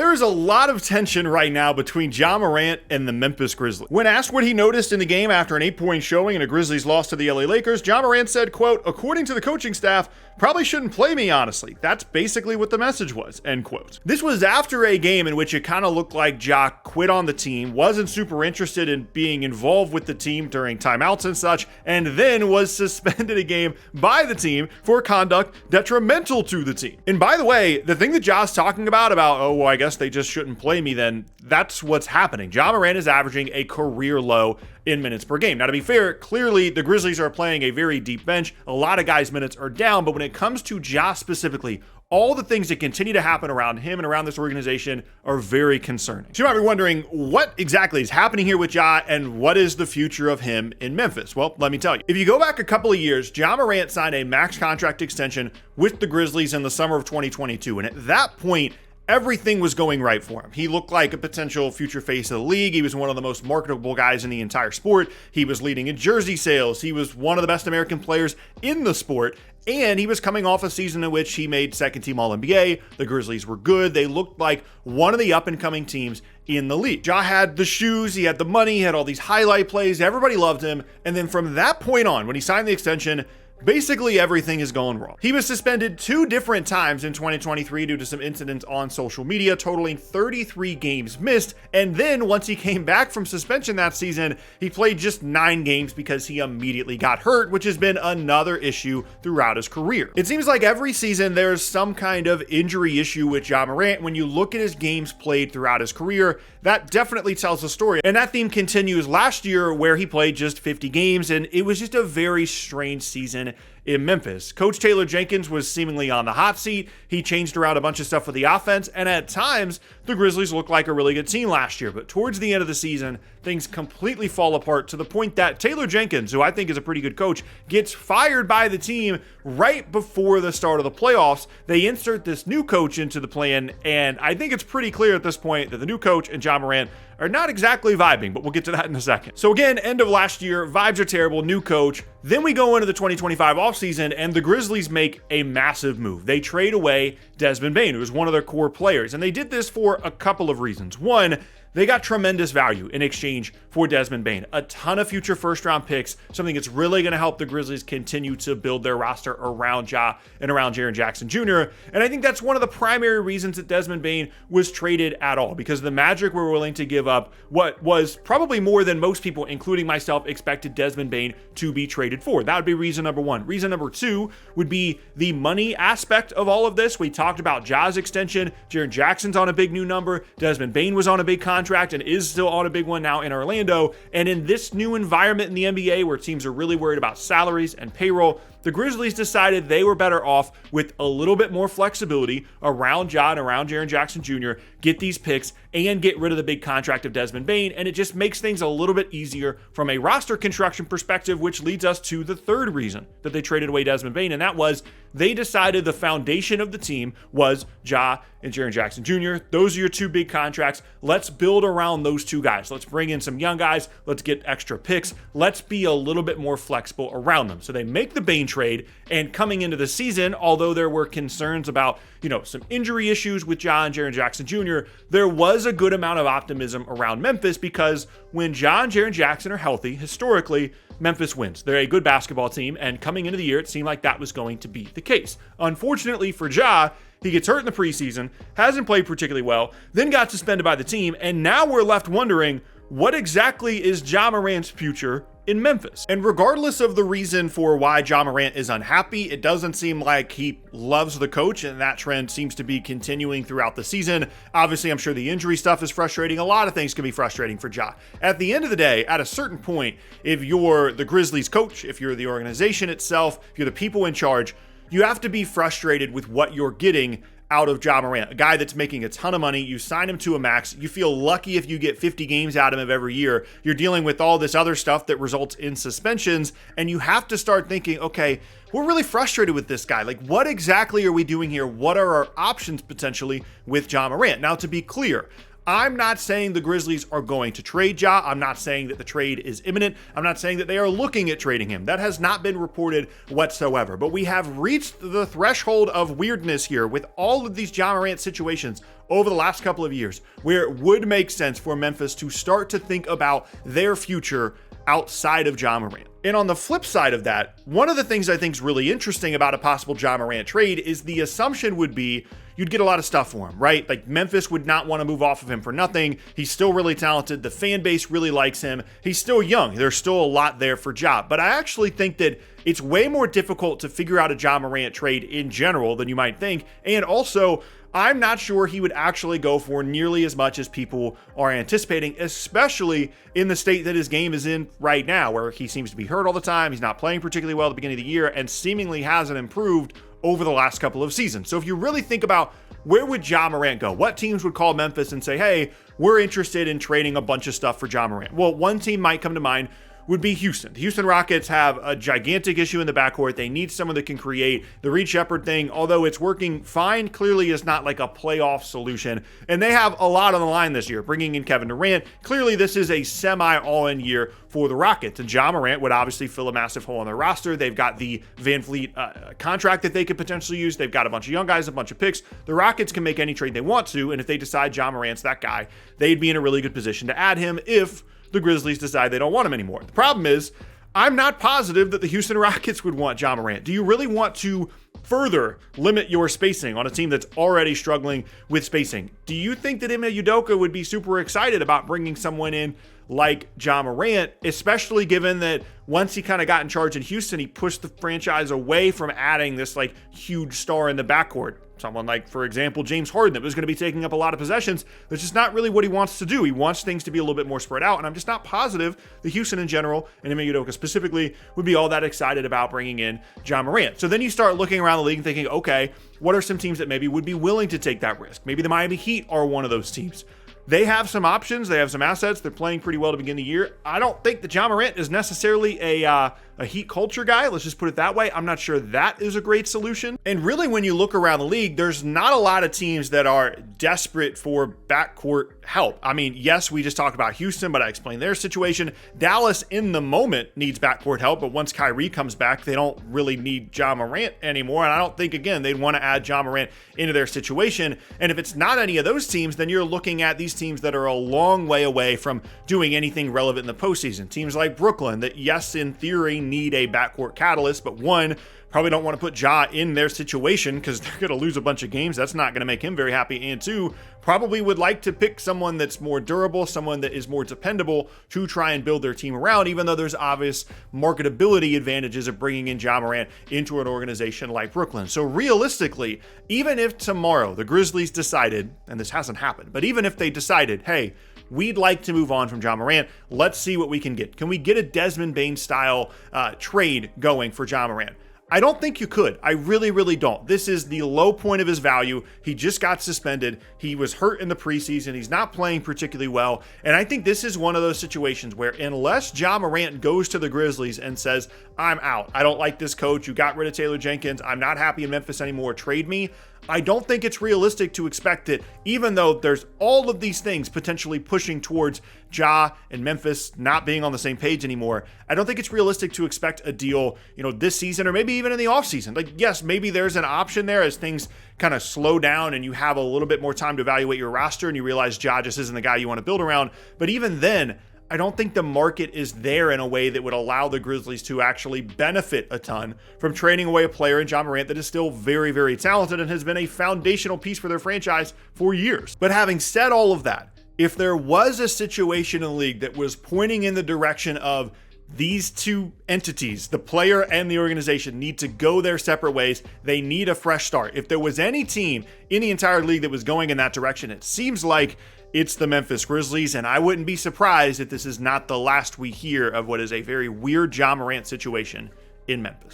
There is a lot of tension right now between Ja Morant and the Memphis Grizzlies. When asked what he noticed in the game after an 8-point showing and a Grizzlies loss to the LA Lakers, Ja Morant said, quote, "According to the coaching staff, probably shouldn't play me, honestly. That's basically what the message was," end quote. This was after a game in which it kind of looked like Ja quit on the team, wasn't super interested in being involved with the team during timeouts and such, and then was suspended a game by the team for conduct detrimental to the team. And by the way, the thing that Ja's talking about, oh, well, I guess they just shouldn't play me then, that's what's happening. Ja Morant is averaging a career low in minutes per game. Now, to be fair, clearly the Grizzlies are playing a very deep bench. A lot of guys' minutes are down, but when it comes to Ja specifically, all the things that continue to happen around him and around this organization are very concerning. So you might be wondering, what exactly is happening here with Ja, and what is the future of him in Memphis? Well, let me tell you. If you go back a couple of years, Ja Morant signed a max contract extension with the Grizzlies in the summer of 2022, and at that point, everything was going right for him. He looked like a potential future face of the league. He was one of the most marketable guys in the entire sport. He was leading in jersey sales. He was one of the best American players in the sport. And he was coming off a season in which he made second team All-NBA. The Grizzlies were good. They looked like one of the up-and-coming teams in the league. Ja had the shoes, he had the money, he had all these highlight plays. Everybody loved him. And then from that point on, when he signed the extension, basically everything is going wrong. He was suspended 2 different times in 2023 due to some incidents on social media, totaling 33 games missed. And then once he came back from suspension that season, he played just 9 games because he immediately got hurt, which has been another issue throughout his career. It seems like every season there's some kind of injury issue with Ja Morant. When you look at his games played throughout his career, that definitely tells a story. And that theme continues last year, where he played just 50 games, and it was just a very strange season in Memphis. Coach Taylor Jenkins was seemingly on the hot seat. He changed around a bunch of stuff with the offense, and at times, the Grizzlies looked like a really good team last year. But towards the end of the season, things completely fall apart to the point that Taylor Jenkins, who I think is a pretty good coach, gets fired by the team right before the start of the playoffs. They insert this new coach into the plan, and I think it's pretty clear at this point that the new coach and Ja Morant are not exactly vibing, but we'll get to that in a second. So again, end of last year, vibes are terrible, new coach. Then we go into the 2025 offseason, and the Grizzlies make a massive move. They trade away Desmond Bane, who is one of their core players, and they did this for a couple of reasons. One, they got tremendous value in exchange for Desmond Bane. A ton of future first-round picks, something that's really going to help the Grizzlies continue to build their roster around Ja and around Jaren Jackson Jr. And I think that's one of the primary reasons that Desmond Bane was traded at all, because the Magic were willing to give up what was probably more than most people, including myself, expected Desmond Bane to be traded for. That would be reason number one. Reason number two would be the money aspect of all of this. We talked about Ja's extension. Jaren Jackson's on a big new number. Desmond Bane was on a big contract and is still on a big one now in Orlando. And in this new environment in the NBA where teams are really worried about salaries and payroll, the Grizzlies decided they were better off with a little bit more flexibility around Ja and around Jaren Jackson Jr., get these picks and get rid of the big contract of Desmond Bane. And it just makes things a little bit easier from a roster construction perspective, which leads us to the third reason that they traded away Desmond Bane. And that was they decided the foundation of the team was Ja and Jaren Jackson Jr. Those are your 2 big contracts. Let's build around those 2 guys. Let's bring in some young guys. Let's get extra picks. Let's be a little bit more flexible around them. So they make the Bane trade, and coming into the season, although there were concerns about, some injury issues with Ja and Jaren Jackson Jr., there was a good amount of optimism around Memphis, because when Ja and Jaren Jackson are healthy, historically, Memphis wins. They're a good basketball team, and coming into the year, it seemed like that was going to be the case. Unfortunately for Ja, he gets hurt in the preseason, hasn't played particularly well, then got suspended by the team, and now we're left wondering, what exactly is Ja Morant's future in Memphis? And regardless of the reason for why Ja Morant is unhappy, it doesn't seem like he loves the coach, and that trend seems to be continuing throughout the season. Obviously, I'm sure the injury stuff is frustrating. A lot of things can be frustrating for Ja. At the end of the day, at a certain point, if you're the Grizzlies coach, if you're the organization itself, if you're the people in charge, you have to be frustrated with what you're getting out of Ja Morant, a guy that's making a ton of money. You sign him to a max. You feel lucky if you get 50 games out of him every year. You're dealing with all this other stuff that results in suspensions, and you have to start thinking, okay, we're really frustrated with this guy. Like, what exactly are we doing here? What are our options potentially with Ja Morant? Now, to be clear, I'm not saying the Grizzlies are going to trade Ja. I'm not saying that the trade is imminent. I'm not saying that they are looking at trading him. That has not been reported whatsoever. But we have reached the threshold of weirdness here with all of these Ja Morant situations over the last couple of years, where it would make sense for Memphis to start to think about their future outside of Ja Morant. And on the flip side of that, one of the things I think is really interesting about a possible Ja Morant trade is the assumption would be you'd get a lot of stuff for him, right? Like Memphis would not want to move off of him for nothing. He's still really talented. The fan base really likes him. He's still young. There's still a lot there for Ja. But I actually think that it's way more difficult to figure out a Ja Morant trade in general than you might think. And also, I'm not sure he would actually go for nearly as much as people are anticipating, especially in the state that his game is in right now, where he seems to be hurt all the time. He's not playing particularly well at the beginning of the year and seemingly hasn't improved over the last couple of seasons. So if you really think about where would Ja Morant go, what teams would call Memphis and say, hey, we're interested in trading a bunch of stuff for Ja Morant? Well, one team might come to mind would be Houston. The Houston Rockets have a gigantic issue in the backcourt. They need someone that can create. The Reed Shepherd thing, although it's working fine, clearly is not like a playoff solution. And they have a lot on the line this year, bringing in Kevin Durant. Clearly, this is a semi-all-in year for the Rockets. And Ja Morant would obviously fill a massive hole in their roster. They've got the Van Fleet contract that they could potentially use. They've got a bunch of young guys, a bunch of picks. The Rockets can make any trade they want to. And if they decide Ja Morant's that guy, they'd be in a really good position to add him if the Grizzlies decide they don't want him anymore. The problem is, I'm not positive that the Houston Rockets would want Ja Morant. Do you really want to further limit your spacing on a team that's already struggling with spacing? Do you think that Ime Udoka would be super excited about bringing someone in like Ja Morant, especially given that once he kind of got in charge in Houston, he pushed the franchise away from adding this like huge star in the backcourt? Someone like, for example, James Harden, that was going to be taking up a lot of possessions. That's just not really what he wants to do. He wants things to be a little bit more spread out, and I'm just not positive the Houston in general, and Ime Udoka specifically, would be all that excited about bringing in Ja Morant. So then you start looking around the league and thinking, okay, what are some teams that maybe would be willing to take that risk? Maybe the Miami Heat are one of those teams. They have some options. They have some assets. They're playing pretty well to begin the year. I don't think that Ja Morant is necessarily a Heat culture guy. Let's just put it that way. I'm not sure that is a great solution. And really, when you look around the league, there's not a lot of teams that are desperate for backcourt help. I mean, yes, we just talked about Houston, but I explained their situation. Dallas in the moment needs backcourt help, but once Kyrie comes back, they don't really need Ja Morant anymore. And I don't think, again, they'd want to add Ja Morant into their situation. And if it's not any of those teams, then you're looking at these teams that are a long way away from doing anything relevant in the postseason. Teams like Brooklyn that, yes, in theory, need a backcourt catalyst, but one, probably don't want to put Ja in their situation because they're going to lose a bunch of games. That's not going to make him very happy. And two, probably would like to pick someone that's more durable, someone that is more dependable to try and build their team around, even though there's obvious marketability advantages of bringing in Ja Morant into an organization like Brooklyn. So realistically, even if tomorrow the Grizzlies decided, and this hasn't happened, but even if they decided, hey, we'd like to move on from Ja Morant. Let's see what we can get. Can we get a Desmond Bane style trade going for Ja Morant? I don't think you could. I really, really don't. This is the low point of his value. He just got suspended. He was hurt in the preseason. He's not playing particularly well. And I think this is one of those situations where unless Ja Morant goes to the Grizzlies and says, I'm out. I don't like this coach. You got rid of Taylor Jenkins. I'm not happy in Memphis anymore. Trade me. I don't think it's realistic to expect it, even though there's all of these things potentially pushing towards Ja and Memphis not being on the same page anymore. I don't think it's realistic to expect a deal, this season or maybe even in the offseason. Like, yes, maybe there's an option there as things kind of slow down and you have a little bit more time to evaluate your roster and you realize Ja just isn't the guy you want to build around. But even then, I don't think the market is there in a way that would allow the Grizzlies to actually benefit a ton from trading away a player in Ja Morant that is still very, very talented and has been a foundational piece for their franchise for years. But having said all of that, if there was a situation in the league that was pointing in the direction of these two entities, the player and the organization, need to go their separate ways. They need a fresh start. If there was any team in the entire league that was going in that direction, it seems like it's the Memphis Grizzlies, and I wouldn't be surprised if this is not the last we hear of what is a very weird Ja Morant situation in Memphis.